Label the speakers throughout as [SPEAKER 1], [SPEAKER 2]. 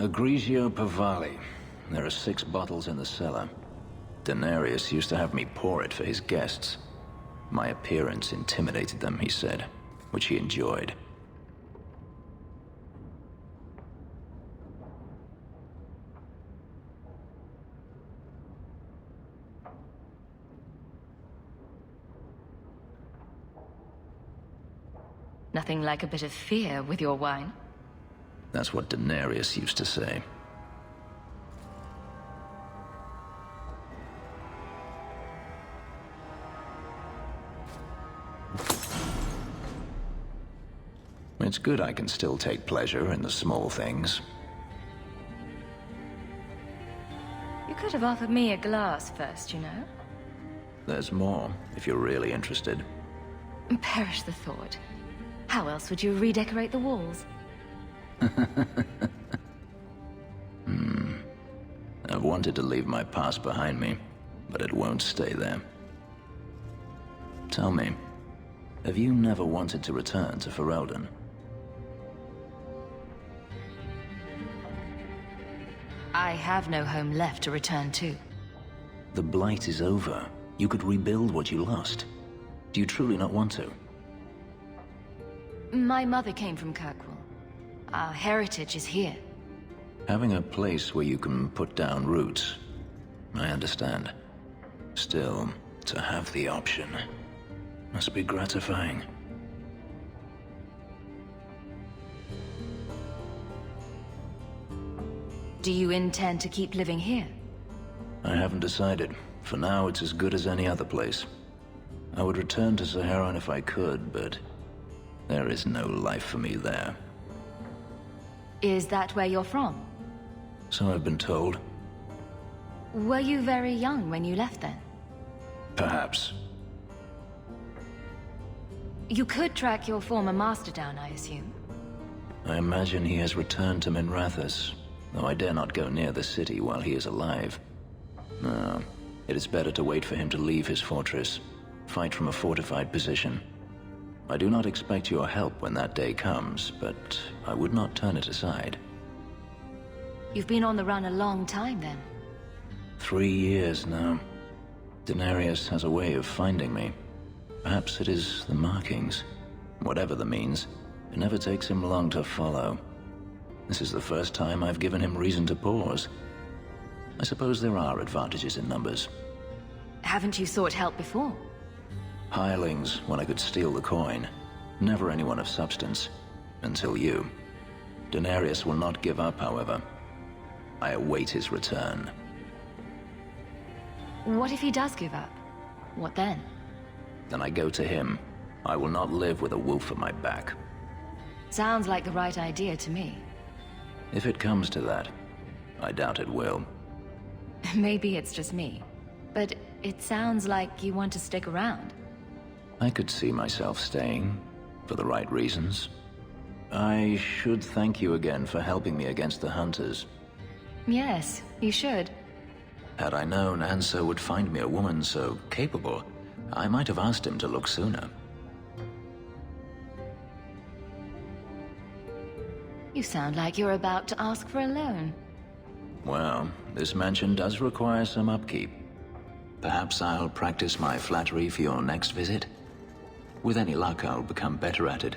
[SPEAKER 1] Egregio Pavali. There are 6 bottles in the cellar. Denarius used to have me pour it for his guests. My appearance intimidated them, he said, which he enjoyed.
[SPEAKER 2] Nothing like a bit of fear with your wine.
[SPEAKER 1] That's what Denarius used to say. It's good I can still take pleasure in the small things.
[SPEAKER 2] You could have offered me a glass first, you know.
[SPEAKER 1] There's more, if you're really interested.
[SPEAKER 2] Perish the thought. How else would you redecorate the walls?
[SPEAKER 1] I've wanted to leave my past behind me, but it won't stay there. Tell me, have you never wanted to return to Ferelden?
[SPEAKER 2] I have no home left to return to.
[SPEAKER 1] The Blight is over. You could rebuild what you lost. Do you truly not want to?
[SPEAKER 2] My mother came from Kirkwall. Our heritage is here.
[SPEAKER 1] Having a place where you can put down roots, I understand. Still, to have the option must be gratifying.
[SPEAKER 2] Do you intend to keep living here?
[SPEAKER 1] I haven't decided. For now, it's as good as any other place. I would return to Saharan if I could, but there is no life for me there.
[SPEAKER 2] Is that where you're from?
[SPEAKER 1] So I've been told.
[SPEAKER 2] Were you very young when you left then?
[SPEAKER 1] Perhaps.
[SPEAKER 2] You could track your former master down, I assume.
[SPEAKER 1] I imagine he has returned to Minrathous, though I dare not go near the city while he is alive. No, it is better to wait for him to leave his fortress, fight from a fortified position. I do not expect your help when that day comes, but I would not turn it aside.
[SPEAKER 2] You've been on the run a long time, then.
[SPEAKER 1] 3 years now. Denarius has a way of finding me. Perhaps it is the markings. Whatever the means, it never takes him long to follow. This is the first time I've given him reason to pause. I suppose there are advantages in numbers.
[SPEAKER 2] Haven't you sought help before?
[SPEAKER 1] Hirelings when I could steal the coin. Never anyone of substance. Until you. Denarius will not give up, however. I await his return.
[SPEAKER 2] What if he does give up? What then?
[SPEAKER 1] Then I go to him. I will not live with a wolf at my back.
[SPEAKER 2] Sounds like the right idea to me.
[SPEAKER 1] If it comes to that, I doubt it will.
[SPEAKER 2] Maybe it's just me, but it sounds like you want to stick around.
[SPEAKER 1] I could see myself staying, for the right reasons. I should thank you again for helping me against the hunters.
[SPEAKER 2] Yes, you should.
[SPEAKER 1] Had I known Anso would find me a woman so capable, I might have asked him to look sooner.
[SPEAKER 2] You sound like you're about to ask for a loan.
[SPEAKER 1] Well, this mansion does require some upkeep. Perhaps I'll practice my flattery for your next visit? With any luck, I'll become better at it.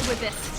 [SPEAKER 2] With this.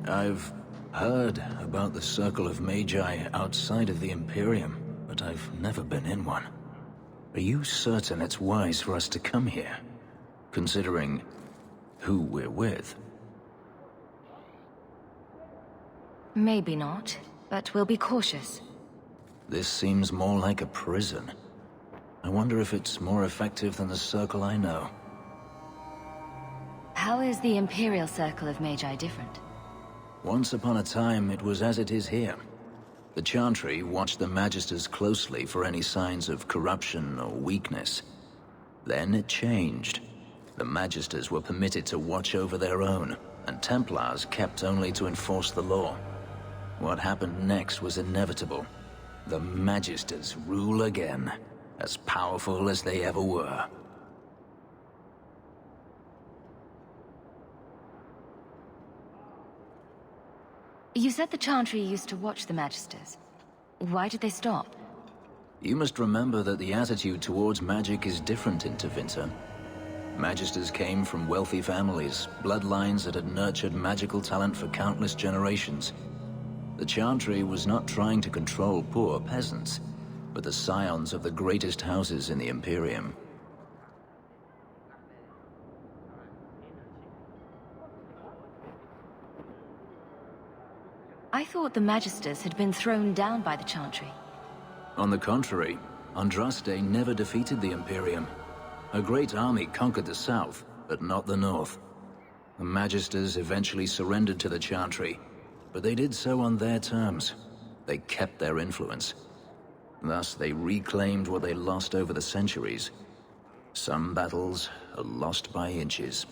[SPEAKER 1] I've heard about the Circle of Magi outside of the Imperium, but I've never been in one. Are you certain it's wise for us to come here, considering who we're with?
[SPEAKER 2] Maybe not, but we'll be cautious.
[SPEAKER 1] This seems more like a prison. I wonder if it's more effective than the Circle I know.
[SPEAKER 2] How is the Imperial Circle of Magi different?
[SPEAKER 1] Once upon a time, it was as it is here. The Chantry watched the Magisters closely for any signs of corruption or weakness. Then it changed. The Magisters were permitted to watch over their own, and Templars kept only to enforce the law. What happened next was inevitable. The Magisters rule again, as powerful as they ever were.
[SPEAKER 2] You said the Chantry used to watch the Magisters. Why did they stop?
[SPEAKER 1] You must remember that the attitude towards magic is different in Tevinter. Magisters came from wealthy families, bloodlines that had nurtured magical talent for countless generations. The Chantry was not trying to control poor peasants, but the scions of the greatest houses in the Imperium.
[SPEAKER 2] I thought the Magisters had been thrown down by the Chantry.
[SPEAKER 1] On the contrary, Andraste never defeated the Imperium. A great army conquered the south, but not the north. The Magisters eventually surrendered to the Chantry, but they did so on their terms. They kept their influence. Thus, they reclaimed what they lost over the centuries. Some battles are lost by inches.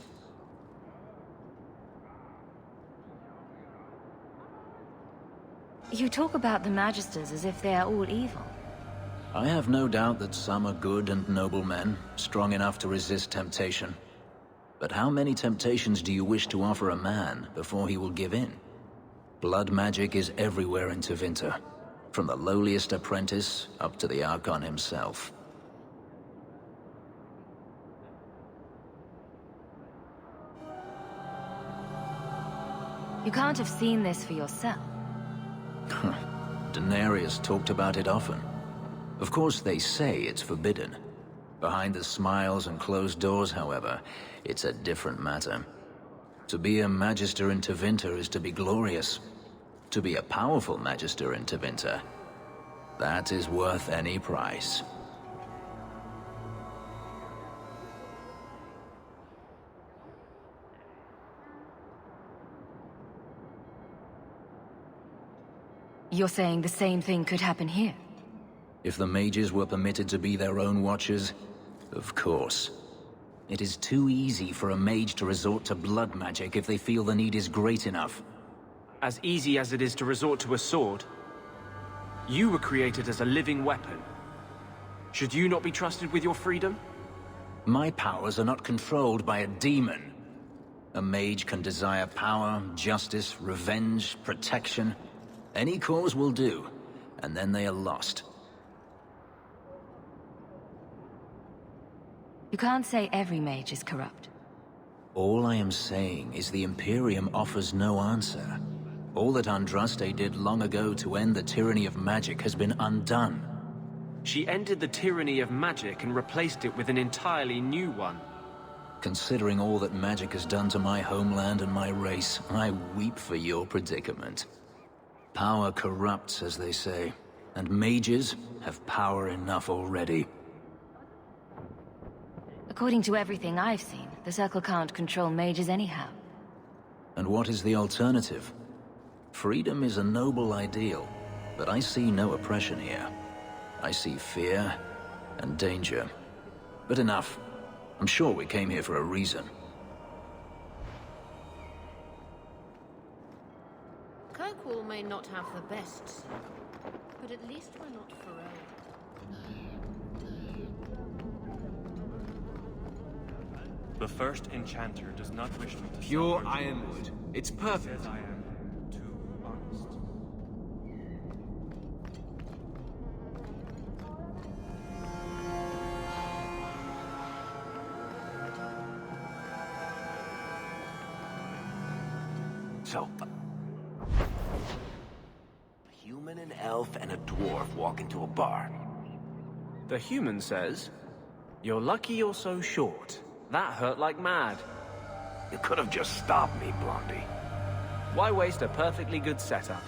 [SPEAKER 2] You talk about the Magisters as if they are all evil.
[SPEAKER 1] I have no doubt that some are good and noble men, strong enough to resist temptation. But how many temptations do you wish to offer a man before he will give in? Blood magic is everywhere in Tevinter, from the lowliest apprentice up to the Archon himself.
[SPEAKER 2] You can't have seen this for yourself.
[SPEAKER 1] Daenerys talked about it often. Of course, they say it's forbidden. Behind the smiles and closed doors, however, it's a different matter. To be a Magister in Tevinter is to be glorious. To be a powerful Magister in Tevinter, that is worth any price.
[SPEAKER 2] You're saying the same thing could happen here?
[SPEAKER 1] If the mages were permitted to be their own watchers, of course. It is too easy for a mage to resort to blood magic if they feel the need is great enough.
[SPEAKER 3] As easy as it is to resort to a sword. You were created as a living weapon. Should you not be trusted with your freedom?
[SPEAKER 1] My powers are not controlled by a demon. A mage can desire power, justice, revenge, protection. Any cause will do, and then they are lost.
[SPEAKER 2] You can't say every mage is corrupt.
[SPEAKER 1] All I am saying is the Imperium offers no answer. All that Andraste did long ago to end the tyranny of magic has been undone.
[SPEAKER 3] She ended the tyranny of magic and replaced it with an entirely new one.
[SPEAKER 1] Considering all that magic has done to my homeland and my race, I weep for your predicament. Power corrupts, as they say, and mages have power enough already.
[SPEAKER 2] According to everything I've seen, the Circle can't control mages anyhow.
[SPEAKER 1] And what is the alternative? Freedom is a noble ideal, but I see no oppression here. I see fear and danger. But enough. I'm sure we came here for a reason.
[SPEAKER 4] Kirkwall may not have the best, but at least we're not forever.
[SPEAKER 5] The first enchanter does not wish me to
[SPEAKER 6] Pure
[SPEAKER 5] suffer
[SPEAKER 6] ironwood. It's perfect.
[SPEAKER 5] says I am too honest.
[SPEAKER 6] So, human, an elf, and a dwarf walk into a bar.
[SPEAKER 3] The human says, "You're lucky you're so short. That hurt like mad."
[SPEAKER 6] You could have just stopped me, Blondie.
[SPEAKER 3] Why waste a perfectly good setup?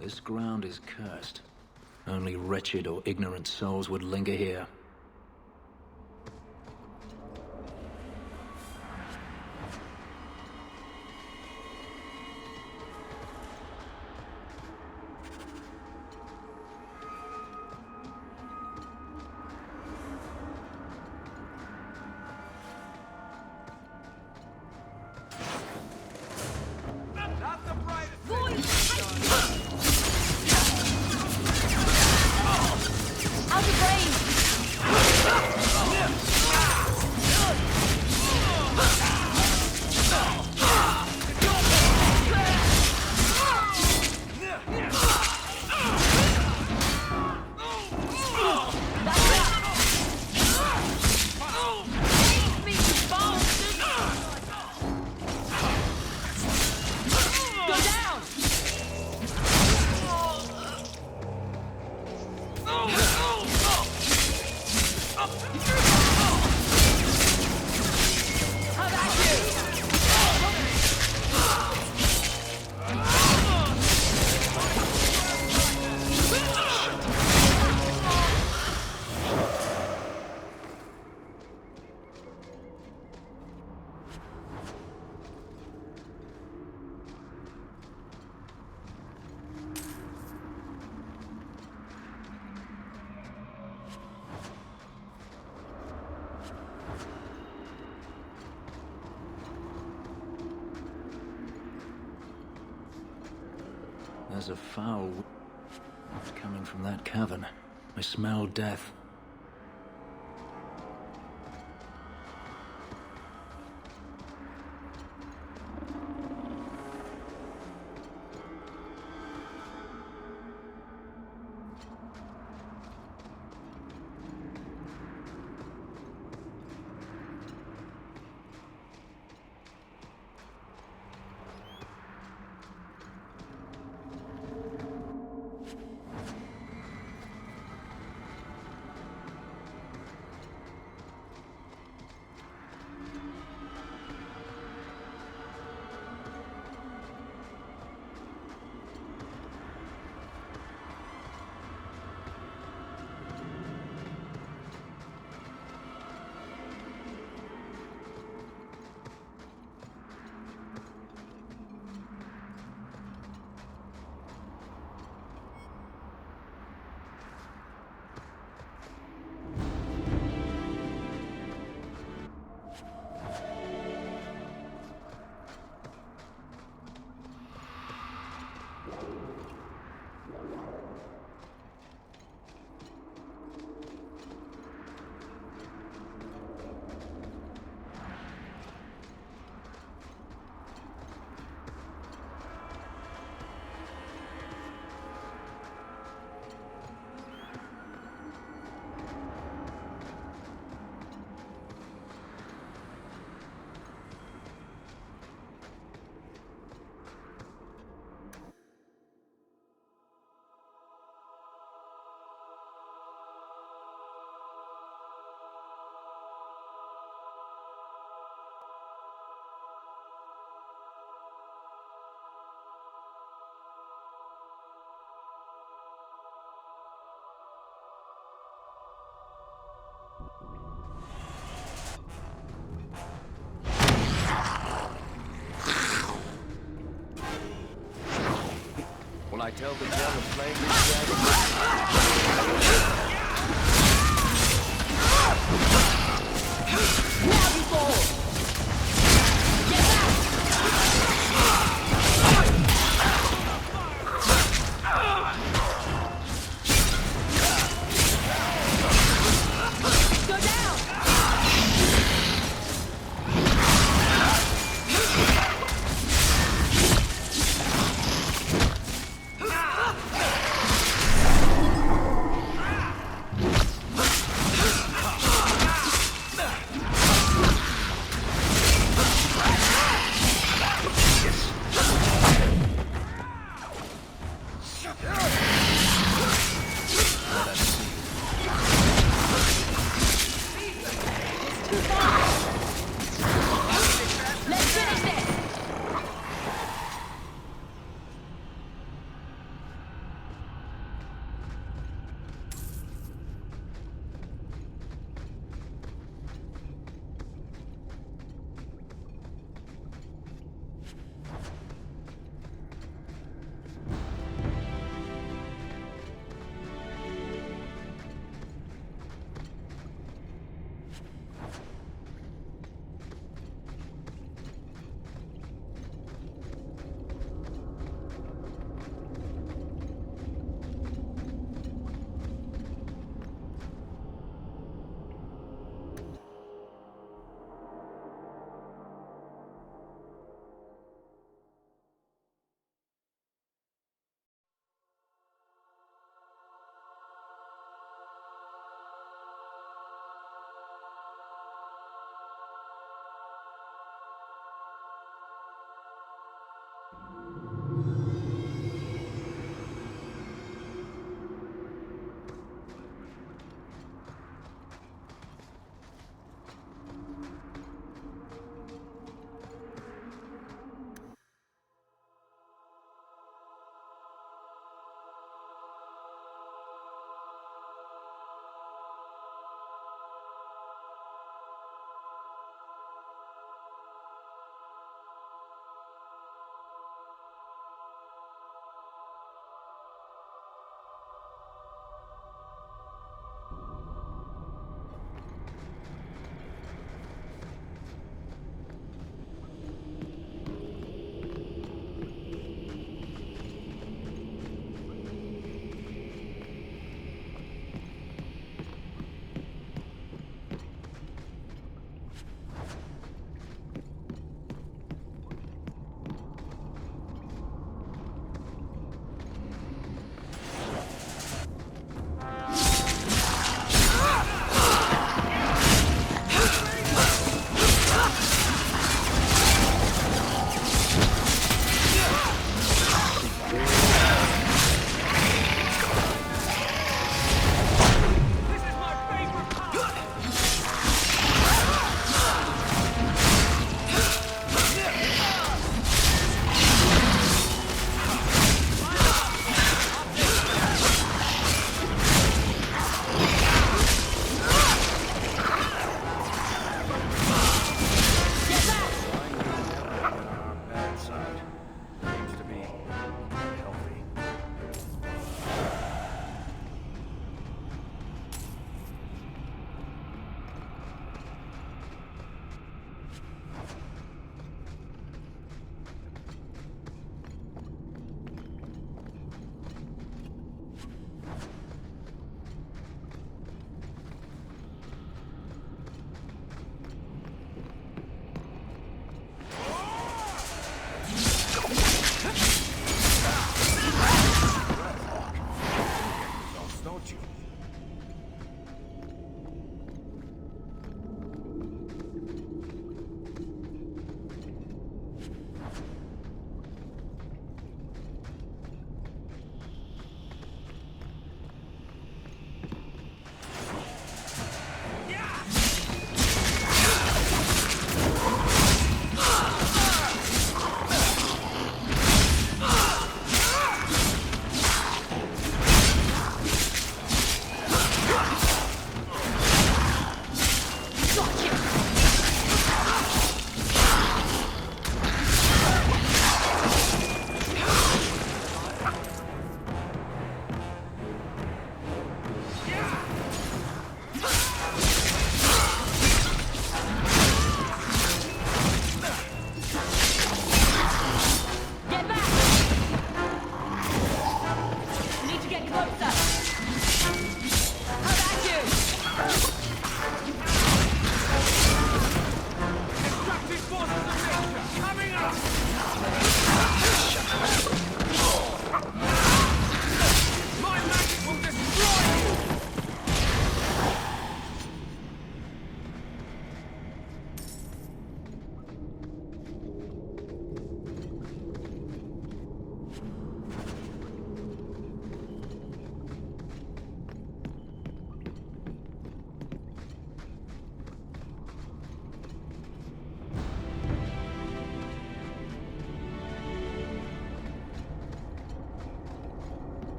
[SPEAKER 1] This ground is cursed. Only wretched or ignorant souls would linger here. There's a foul coming from that cavern. I smell death.
[SPEAKER 7] I tell the tale of slaying this dragon.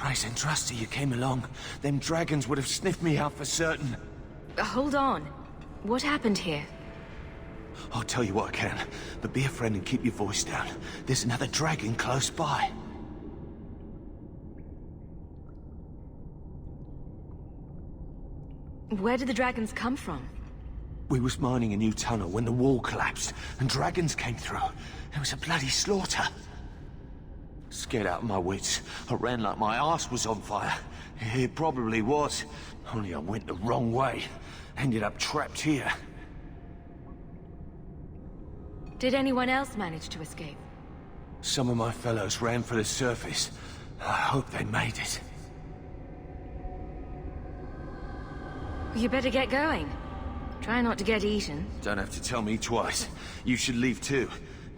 [SPEAKER 6] Nice and trusty you came along. Them dragons would have sniffed me out for certain.
[SPEAKER 2] Hold on. What happened here?
[SPEAKER 6] I'll tell you what I can, but be a friend and keep your voice down. There's another dragon close by.
[SPEAKER 2] Where did the dragons come from?
[SPEAKER 6] We was mining a new tunnel when the wall collapsed, and dragons came through. It was a bloody slaughter. Scared out of my wits, I ran like my arse was on fire. It probably was, only I went the wrong way. Ended up trapped here.
[SPEAKER 2] Did anyone else manage to escape?
[SPEAKER 6] Some of my fellows ran for the surface. I hope they made it.
[SPEAKER 2] You better get going. Try not to get eaten.
[SPEAKER 6] Don't have to tell me twice. You should leave too.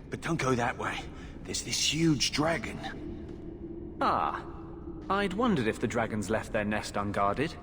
[SPEAKER 6] But don't go that way. There's this huge dragon.
[SPEAKER 3] Ah. I'd wondered if the dragons left their nest unguarded.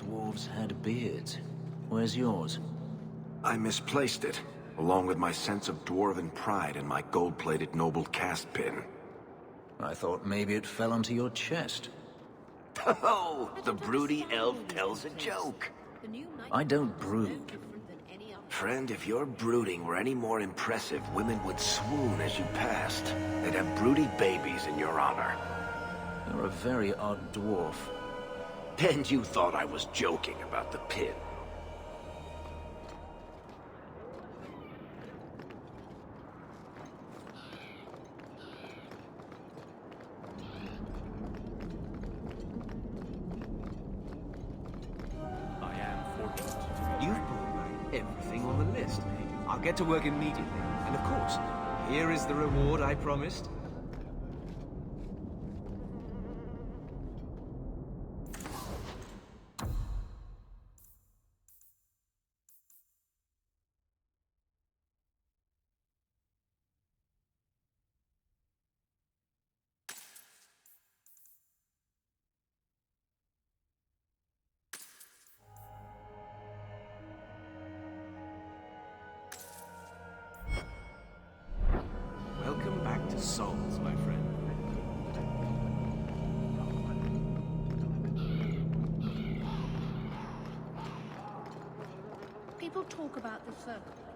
[SPEAKER 1] dwarves had beards. Where's yours?
[SPEAKER 8] I misplaced it, along with my sense of dwarven pride and my gold-plated noble cast pin.
[SPEAKER 1] I thought maybe it fell onto your chest.
[SPEAKER 8] Oh, the broody elf tells a joke.
[SPEAKER 4] The new knight
[SPEAKER 1] I don't
[SPEAKER 4] is no
[SPEAKER 1] brood.
[SPEAKER 4] different than any other.
[SPEAKER 8] Friend, if your brooding were any more impressive, women would swoon as you passed. They'd have broody babies in your honor.
[SPEAKER 1] You're a very odd dwarf.
[SPEAKER 8] And you thought I was joking about the pin.
[SPEAKER 5] I am fortunate to
[SPEAKER 9] You've brought back everything on the list. I'll get to work immediately. And of course, here is the reward I promised. Welcome back to Souls, my friend.
[SPEAKER 4] People talk about the circle.